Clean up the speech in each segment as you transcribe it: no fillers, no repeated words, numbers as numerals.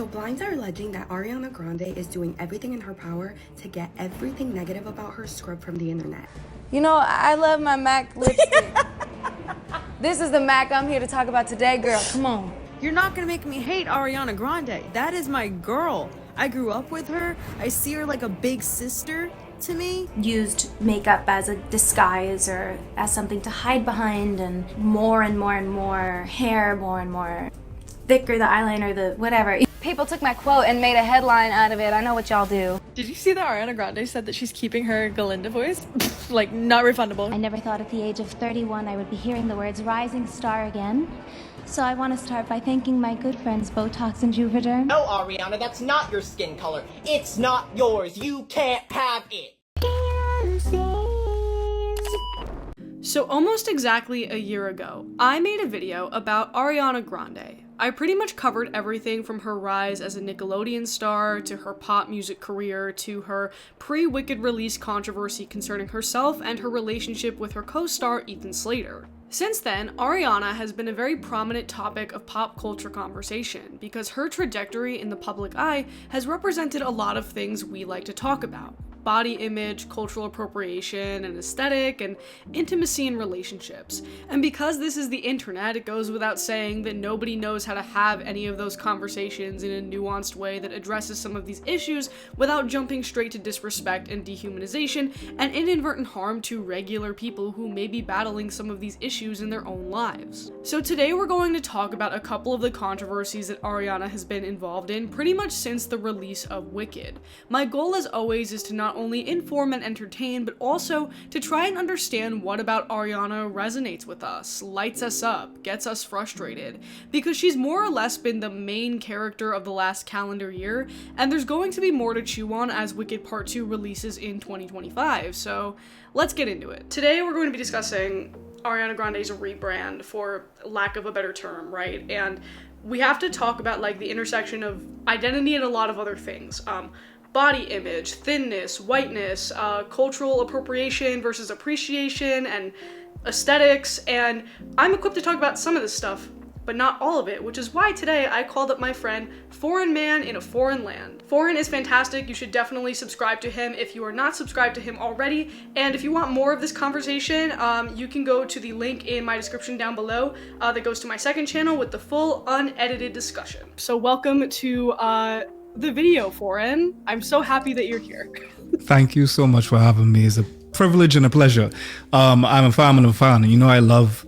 So blinds are alleging that Ariana Grande is doing everything in her power to get everything negative about her scrubbed from the internet. You know, I love my MAC lipstick. This is the MAC I'm here to talk about today, girl. Come on. You're not gonna make me hate Ariana Grande. That is my girl. I grew up with her. I see her like a big sister to me. Used makeup as a disguise or as something to hide behind, and more hair, more and more thicker the eyeliner, the whatever. People took my quote and made a headline out of it. I know what y'all do. Did you see that Ariana Grande said that she's keeping her Galinda voice? Like, not refundable. I never thought at the age of 31 I would be hearing the words rising star again. So I want to start by thanking my good friends Botox and Juvederm. No, Ariana, that's not your skin color. It's not yours. You can't have it. So almost exactly a year ago, I made a video about Ariana Grande. I pretty much covered everything from her rise as a Nickelodeon star, to her pop music career, to her pre-Wicked release controversy concerning herself and her relationship with her co-star Ethan Slater. Since then, Ariana has been a very prominent topic of pop culture conversation because her trajectory in the public eye has represented a lot of things we like to talk about. Body image, cultural appropriation, and aesthetic, and intimacy in relationships. And because this is the internet, it goes without saying that nobody knows how to have any of those conversations in a nuanced way that addresses some of these issues without jumping straight to disrespect and dehumanization and inadvertent harm to regular people who may be battling some of these issues in their own lives. So today we're going to talk about a couple of the controversies that Ariana has been involved in pretty much since the release of Wicked. My goal as always is to not only inform and entertain, but also to try and understand what about Ariana resonates with us, lights us up, gets us frustrated, because she's more or less been the main character of the last calendar year, and there's going to be more to chew on as Wicked Part 2 releases in 2025, so let's get into it. Today we're going to be discussing Ariana Grande's rebrand, for lack of a better term, right? And we have to talk about like the intersection of identity and a lot of other things. Body image, thinness, whiteness, cultural appropriation versus appreciation, and aesthetics, and I'm equipped to talk about some of this stuff, but not all of it, which is why today I called up my friend, Foreign Man in a Foreign Land. Foreign is fantastic. You should definitely subscribe to him if you are not subscribed to him already, and if you want more of this conversation, you can go to the link in my description down below that goes to my second channel with the full unedited discussion. So welcome to the video, Foreign. I'm so happy that you're here. Thank you so much for having me. It's a privilege and a pleasure. I'm a fan. You know, I love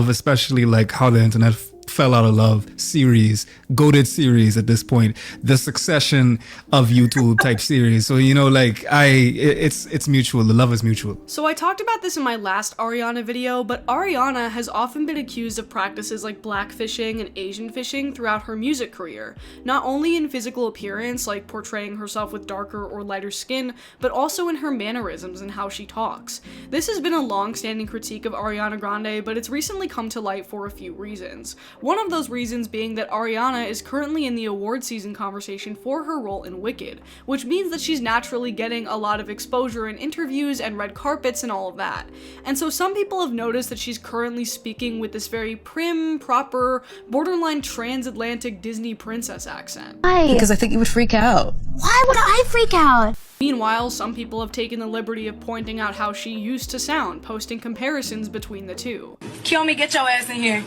especially like how the internet fell out of love series, goated series at this point, the Succession of YouTube type series. So, you know, like it's mutual. The love is mutual. So I talked about this in my last Ariana video, but Ariana has often been accused of practices like blackfishing and Asian fishing throughout her music career, not only in physical appearance, like portraying herself with darker or lighter skin, but also in her mannerisms and how she talks. This has been a long-standing critique of Ariana Grande, but it's recently come to light for a few reasons. One of those reasons being that Ariana is currently in the award season conversation for her role in Wicked, which means that she's naturally getting a lot of exposure in interviews and red carpets and all of that. And so some people have noticed that she's currently speaking with this very prim, proper, borderline transatlantic Disney princess accent. Why? Because I think you would freak out. Why would I freak out? Meanwhile, some people have taken the liberty of pointing out how she used to sound, posting comparisons between the two. Kiyomi, get your ass in here.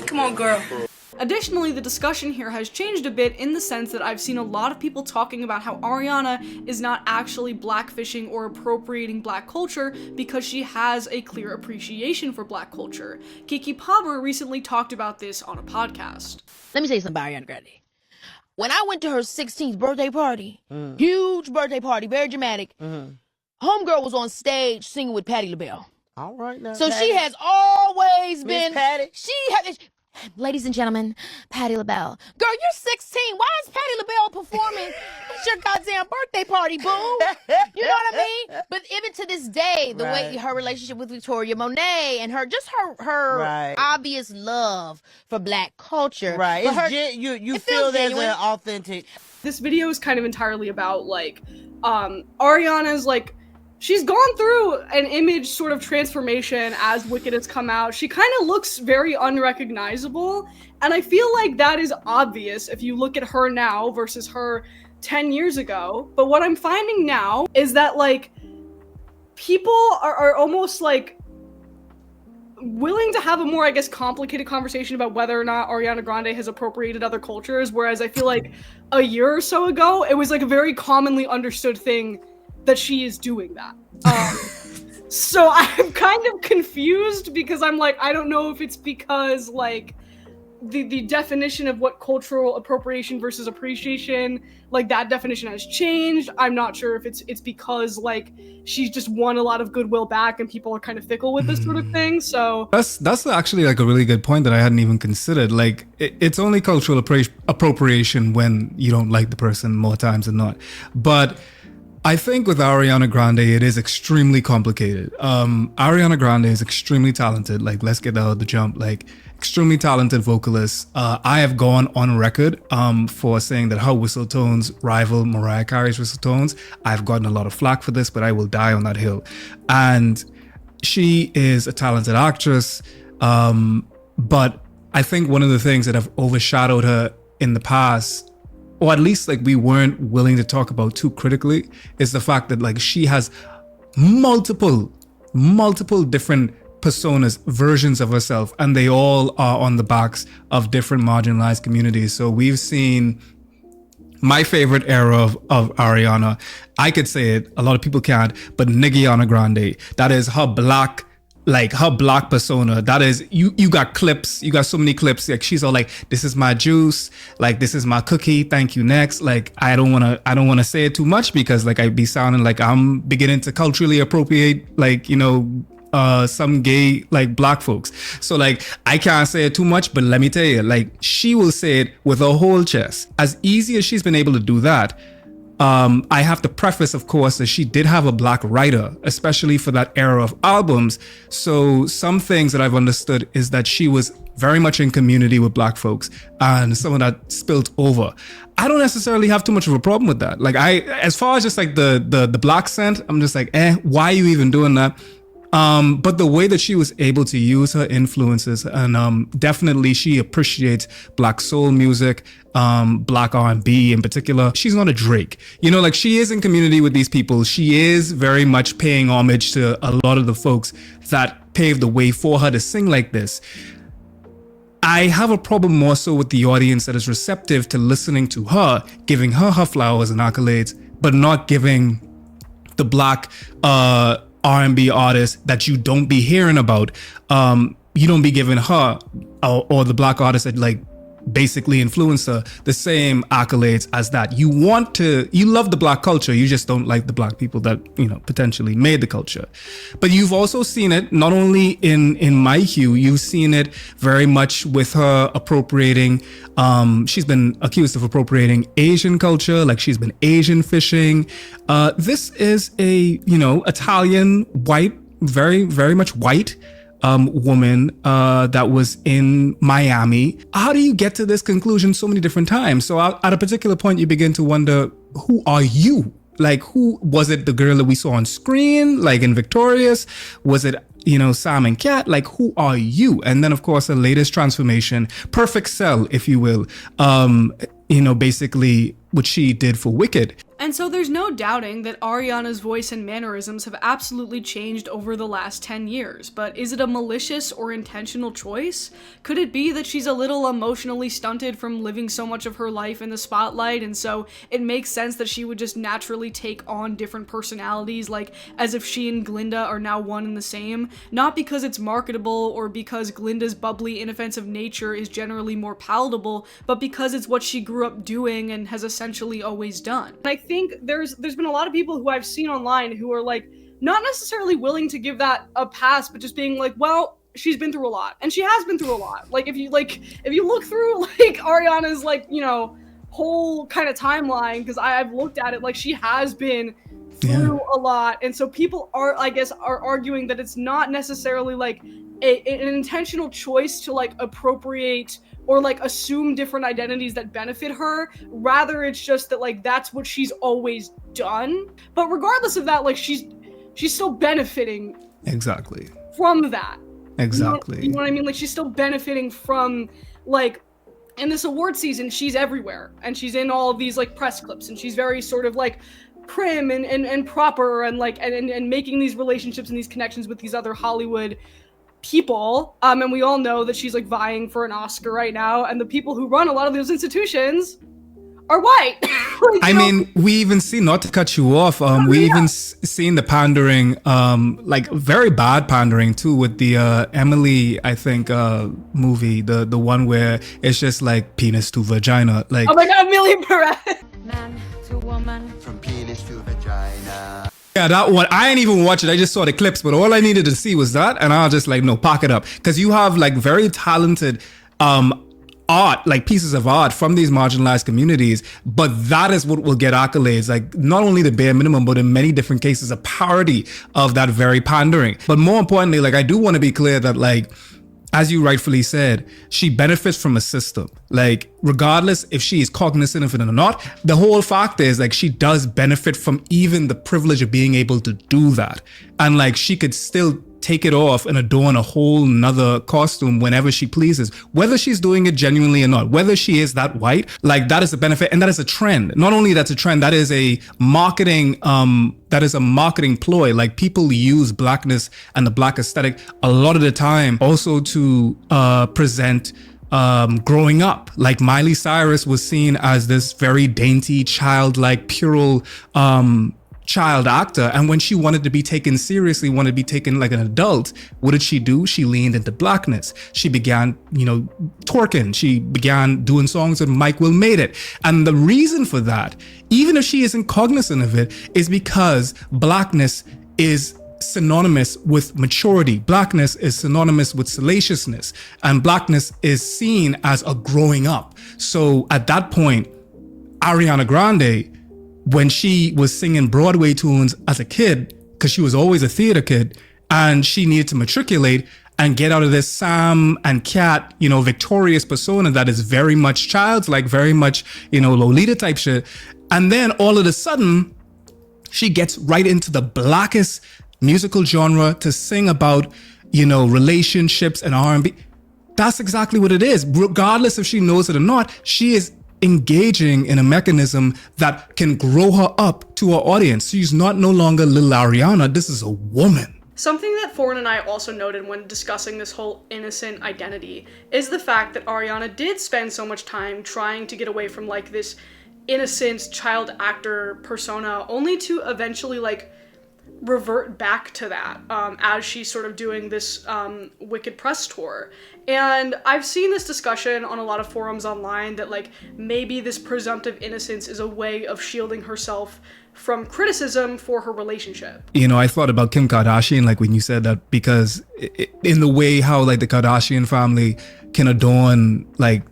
Come on, girl. Additionally, the discussion here has changed a bit in the sense that I've seen a lot of people talking about how Ariana is not actually blackfishing or appropriating black culture because she has a clear appreciation for black culture. Keke Palmer recently talked about this on a podcast. Let me say something about Ariana Grande. When I went to her 16th birthday party, huge birthday party, very dramatic, homegirl was on stage singing with Patti LaBelle. All right now. So she has always been. Patti. Ladies and gentlemen, Patti LaBelle. Girl, you're 16. Why is Patti LaBelle performing at your goddamn birthday party, boo? You know what I mean? But even to this day, the way her relationship with Victoria Monet and her obvious love for black culture. Right. You feel there's an authentic. This video is kind of entirely about like Ariana's like she's gone through an image sort of transformation as Wicked has come out. She kind of looks very unrecognizable, and I feel like that is obvious if you look at her now versus her 10 years ago. But what I'm finding now is that like people are almost like willing to have a more, I guess, complicated conversation about whether or not Ariana Grande has appropriated other cultures, whereas I feel like a year or so ago, it was like a very commonly understood thing that she is doing that. So I'm kind of confused because I'm like, I don't know if it's because like the definition of what cultural appropriation versus appreciation, like that definition has changed. I'm not sure if it's because like she's just won a lot of goodwill back and people are kind of fickle with this sort of thing. So That's actually like a really good point that I hadn't even considered. Like it's only cultural appropriation when you don't like the person more times than not. But I think with Ariana Grande, it is extremely complicated. Ariana Grande is extremely talented. Like, let's get out of the jump. Like, extremely talented vocalist. I have gone on record for saying that her whistle tones rival Mariah Carey's whistle tones. I've gotten a lot of flack for this, but I will die on that hill. And she is a talented actress. But I think one of the things that have overshadowed her in the past, or at least like we weren't willing to talk about too critically, is the fact that like she has multiple different personas, versions of herself, and they all are on the backs of different marginalized communities. So we've seen my favorite era of Ariana. I could say it, a lot of people can't, but Ariana Grande, that is her black persona. That is, you got clips, you got so many clips, like she's all like, this is my juice, like this is my cookie, thank you, next. Like I don't want to say it too much because like I'd be sounding like I'm beginning to culturally appropriate, like, you know, some gay like black folks. So like I can't say it too much, but let me tell you, like she will say it with her whole chest. As easy as she's been able to do that, I have to preface, of course, that she did have a black writer, especially for that era of albums. So some things that I've understood is that she was very much in community with black folks, and some of that spilled over. I don't necessarily have too much of a problem with that. Like as far as just like the black scent, I'm just like, why are you even doing that? But the way that she was able to use her influences, and definitely she appreciates black soul music, black R&B in particular. She's not a Drake, you know, like she is in community with these people. She is very much paying homage to a lot of the folks that paved the way for her to sing like this. I have a problem more so with the audience that is receptive to listening to her, giving her her flowers and accolades, but not giving the black R&B artists that you don't be hearing about. You don't be giving her or the black artists that like basically influence her the same accolades as that. You love the black culture, you just don't like the black people that, you know, potentially made the culture. But you've also seen it not only in My Hue, you've seen it very much with her appropriating, she's been accused of appropriating Asian culture, like she's been Asian fishing. This is a, you know, Italian, white, very, very much white woman that was in Miami. How do you get to this conclusion so many different times? So at a particular point, you begin to wonder, who are you? Like, who was it? The girl that we saw on screen, like in Victorious? Was it, you know, Sam and Cat? Like, who are you? And then, of course, the latest transformation, Perfect Cell, if you will, you know, basically what she did for Wicked. And so there's no doubting that Ariana's voice and mannerisms have absolutely changed over the last 10 years, but is it a malicious or intentional choice? Could it be that she's a little emotionally stunted from living so much of her life in the spotlight, and so it makes sense that she would just naturally take on different personalities, like as if she and Glinda are now one and the same? Not because it's marketable or because Glinda's bubbly, inoffensive nature is generally more palatable, but because it's what she grew up doing and has essentially always done. I think there's been a lot of people who I've seen online who are like not necessarily willing to give that a pass, but just being like, well, she's been through a lot, and she has been through a lot. Like if you look through like Ariana's like, you know, whole kind of timeline, because I've looked at it, like she has been through a lot, and so people are, I guess, are arguing that it's not necessarily like an intentional choice to like appropriate or like assume different identities that benefit her. Rather, it's just that like that's what she's always done. But regardless of that, like she's she's still benefiting Exactly. from that. Exactly. You know what I mean? Like, she's still benefiting from, like, in this award season, she's everywhere, and she's in all of these, like, press clips, and she's very sort of, like, prim and proper, and, like, and making these relationships and these connections with these other Hollywood people, and we all know that she's, like, vying for an Oscar right now, and the people who run a lot of those institutions are white. Like, I mean, we even see, not to cut you off, we even seen the pandering, like very bad pandering too, with the Emily, I think, movie, the one where it's just like penis to vagina, like. Oh my God, Millie Perez. Man to woman. From penis to vagina. Yeah, that one, I didn't even watch it. I just saw the clips, but all I needed to see was that, and I was just like, no, pack it up, because you have like very talented art, like pieces of art from these marginalized communities, but that is what will get accolades, like not only the bare minimum, but in many different cases a parody of that very pandering. But more importantly, like, I do want to be clear that, like, as you rightfully said, she benefits from a system. Like, regardless if she is cognizant of it or not, the whole fact is, like, she does benefit from even the privilege of being able to do that. And like, she could still take it off and adorn a whole nother costume whenever she pleases, whether she's doing it genuinely or not, whether she is that white, like, that is a benefit. And that is a trend. Not only that's a trend, that is a marketing, ploy. Like, people use blackness and the black aesthetic a lot of the time also to present growing up. Like, Miley Cyrus was seen as this very dainty, childlike, puerile child actor, and when she wanted to be taken seriously, wanted to be taken like an adult, what did she do? She leaned into blackness. She began, twerking. She began doing songs with Mike Will Made It. And the reason for that, even if she isn't cognizant of it, is because blackness is synonymous with maturity. Blackness is synonymous with salaciousness, and blackness is seen as a growing up. So at that point, Ariana Grande, when she was singing Broadway tunes as a kid, because she was always a theater kid, and she needed to matriculate and get out of this Sam and Cat, victorious persona that is very much child's, like very much, Lolita type shit. And then all of a sudden, she gets right into the blackest musical genre to sing about, relationships and R&B. That's exactly what it is. Regardless if she knows it or not, she is engaging in a mechanism that can grow her up to her audience. She's not no longer little Ariana. This is a woman. Something that Foreign and I also noted when discussing this whole innocent identity is the fact that Ariana did spend so much time trying to get away from like this innocent child actor persona, only to eventually like revert back to that as she's sort of doing this Wicked press tour. And I've seen this discussion on a lot of forums online that like maybe this presumptive innocence is a way of shielding herself from criticism for her relationship. I thought about Kim Kardashian, like when you said that, because in the way how like the Kardashian family can adorn like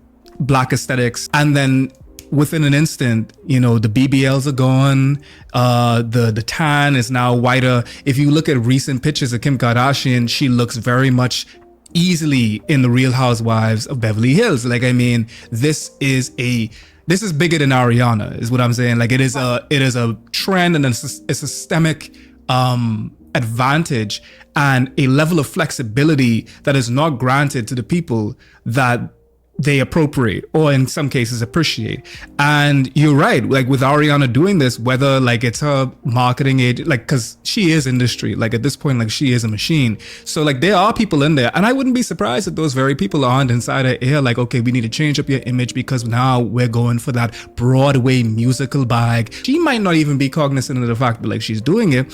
black aesthetics, and then within an instant, the BBLs are gone. The tan is now whiter. If you look at recent pictures of Kim Kardashian, she looks very much easily in the Real Housewives of Beverly Hills. Like, I mean, this is bigger than Ariana, is what I'm saying. Like, it is a trend and a systemic advantage and a level of flexibility that is not granted to the people that they appropriate, or in some cases appreciate. And you're right, like with Ariana doing this, whether like it's her marketing agent, like, because she is industry, like at this point, like she is a machine. So like there are people in there, and I wouldn't be surprised if those very people aren't inside her ear, like, okay, we need to change up your image because now we're going for that Broadway musical bag. She might not even be cognizant of the fact that like she's doing it.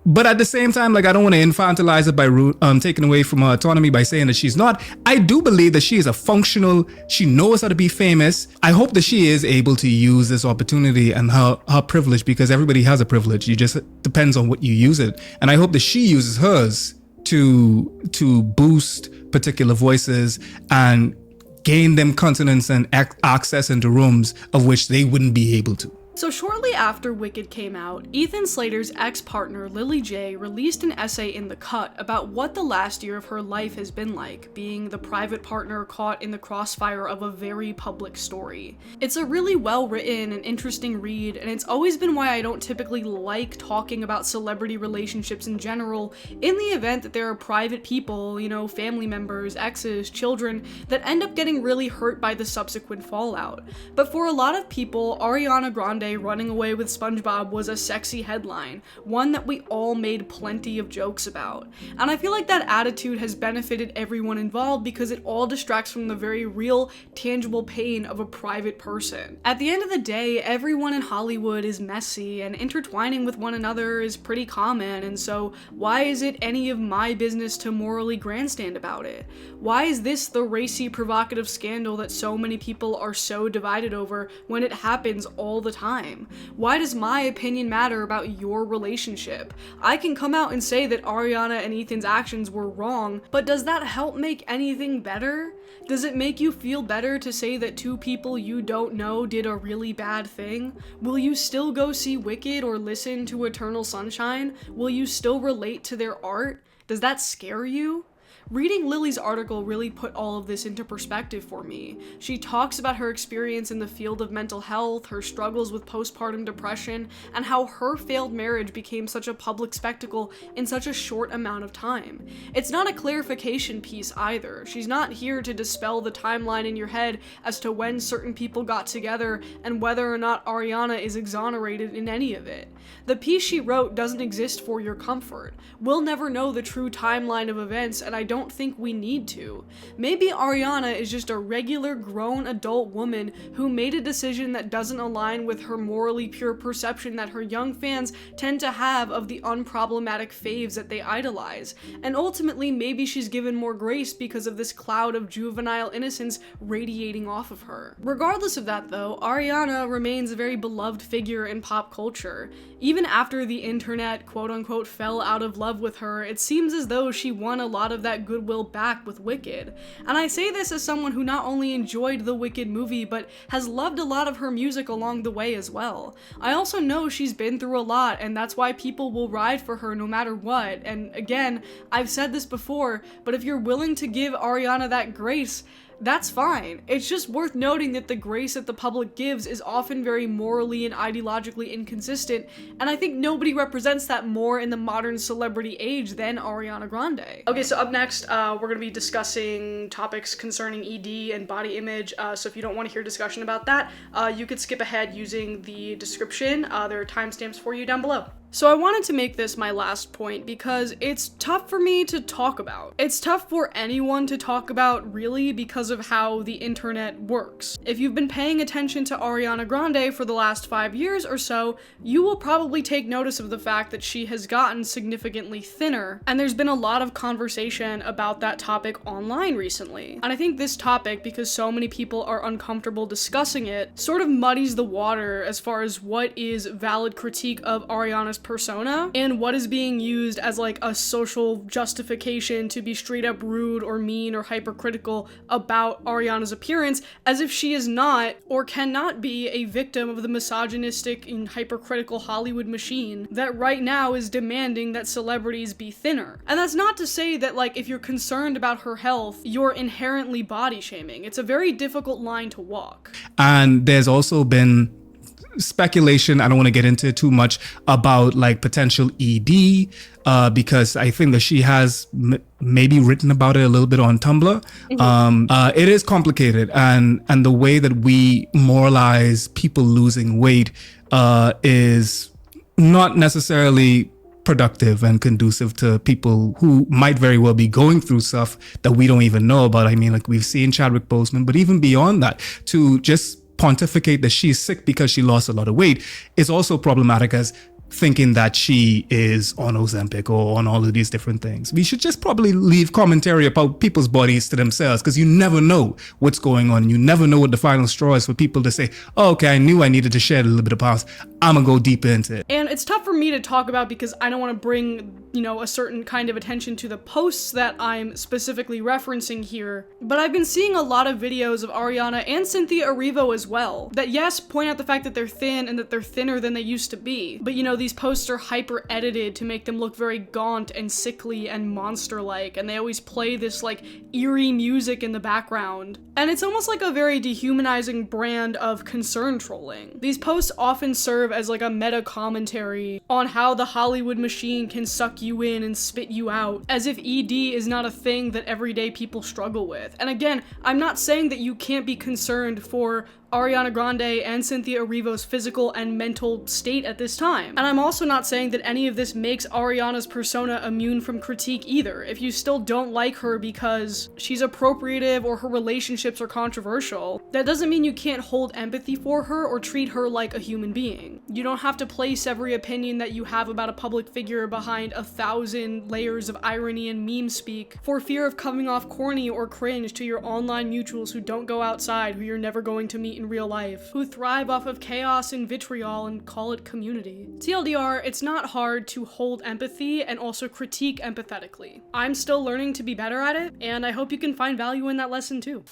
But at the same time, like, I don't want to infantilize it by taking away from her autonomy by saying that she's not. I do believe that she is a functional, she knows how to be famous. I hope that she is able to use this opportunity and her privilege, because everybody has a privilege. You just depends on what you use it. And I hope that she uses hers to boost particular voices and gain them continence and access into rooms of which they wouldn't be able to. So shortly after Wicked came out, Ethan Slater's ex-partner Lily J released an essay in The Cut about what the last year of her life has been like, being the private partner caught in the crossfire of a very public story. It's a really well-written and interesting read, and it's always been why I don't typically like talking about celebrity relationships in general, in the event that there are private people, you know, family members, exes, children, that end up getting really hurt by the subsequent fallout. But for a lot of people, Ariana Grande running away with SpongeBob was a sexy headline, one that we all made plenty of jokes about. And I feel like that attitude has benefited everyone involved because it all distracts from the very real, tangible pain of a private person. At the end of the day, everyone in Hollywood is messy, and intertwining with one another is pretty common, and so why is it any of my business to morally grandstand about it? Why is this the racy, provocative scandal that so many people are so divided over when it happens all the time? Why does my opinion matter about your relationship? I can come out and say that Ariana and Ethan's actions were wrong, but does that help make anything better? Does it make you feel better to say that two people you don't know did a really bad thing? Will you still go see Wicked or listen to Eternal Sunshine? Will you still relate to their art? Does that scare you? Reading Lily's article really put all of this into perspective for me. She talks about her experience in the field of mental health, her struggles with postpartum depression, and how her failed marriage became such a public spectacle in such a short amount of time. It's not a clarification piece either. She's not here to dispel the timeline in your head as to when certain people got together and whether or not Ariana is exonerated in any of it. The piece she wrote doesn't exist for your comfort. We'll never know the true timeline of events, and I don't think we need to. Maybe Ariana is just a regular grown adult woman who made a decision that doesn't align with her morally pure perception that her young fans tend to have of the unproblematic faves that they idolize. And ultimately, maybe she's given more grace because of this cloud of juvenile innocence radiating off of her. Regardless of that though, Ariana remains a very beloved figure in pop culture. Even after the internet quote-unquote fell out of love with her, it seems as though she won a lot of that goodwill back with Wicked. And I say this as someone who not only enjoyed the Wicked movie, but has loved a lot of her music along the way as well. I also know she's been through a lot, and that's why people will ride for her no matter what. And again, I've said this before, but if you're willing to give Ariana that grace, that's fine. It's just worth noting that the grace that the public gives is often very morally and ideologically inconsistent, and I think nobody represents that more in the modern celebrity age than Ariana Grande. Okay, so up next, we're gonna be discussing topics concerning ED and body image, so if you don't want to hear discussion about that, you could skip ahead using the description. There are timestamps for you down below. So I wanted to make this my last point because it's tough for me to talk about. It's tough for anyone to talk about, really, because of how the internet works. If you've been paying attention to Ariana Grande for the last 5 years or so, you will probably take notice of the fact that she has gotten significantly thinner, and there's been a lot of conversation about that topic online recently. And I think this topic, because so many people are uncomfortable discussing it, sort of muddies the water as far as what is valid critique of Ariana's persona and what is being used as like a social justification to be straight up rude or mean or hypercritical about Ariana's appearance, as if she is not or cannot be a victim of the misogynistic and hypercritical Hollywood machine that right now is demanding that celebrities be thinner. And that's not to say that like if you're concerned about her health, you're inherently body shaming. It's a very difficult line to walk. And there's also been speculation, I don't want to get into it too much, about like potential ED, because I think that she has maybe written about it a little bit on Tumblr. It is complicated, and the way that we moralize people losing weight is not necessarily productive and conducive to people who might very well be going through stuff that we don't even know about. I mean, like we've seen Chadwick Boseman, but even beyond that, to just pontificate that she's sick because she lost a lot of weight is also problematic, as thinking that she is on Ozempic or on all of these different things. We should just probably leave commentary about people's bodies to themselves, because you never know what's going on. You never know what the final straw is for people to say, oh, okay, I knew I needed to shed a little bit of pounds. I'm gonna go deeper into it. And it's tough for me to talk about because I don't want to bring, a certain kind of attention to the posts that I'm specifically referencing here. But I've been seeing a lot of videos of Ariana and Cynthia Erivo as well that, yes, point out the fact that they're thin and that they're thinner than they used to be. But these posts are hyper edited to make them look very gaunt and sickly and monster-like, and they always play this eerie music in the background. And it's almost like a very dehumanizing brand of concern trolling. These posts often serve as a meta commentary on how the Hollywood machine can suck you in and spit you out, as if ED is not a thing that everyday people struggle with. And again, I'm not saying that you can't be concerned for Ariana Grande and Cynthia Erivo's physical and mental state at this time. And I'm also not saying that any of this makes Ariana's persona immune from critique either. If you still don't like her because she's appropriative or her relationships are controversial, that doesn't mean you can't hold empathy for her or treat her like a human being. You don't have to place every opinion that you have about a public figure behind 1,000 layers of irony and meme speak for fear of coming off corny or cringe to your online mutuals who don't go outside, who you're never going to meet in real life, who thrive off of chaos and vitriol and call it community. TLDR, it's not hard to hold empathy and also critique empathetically. I'm still learning to be better at it, and I hope you can find value in that lesson too.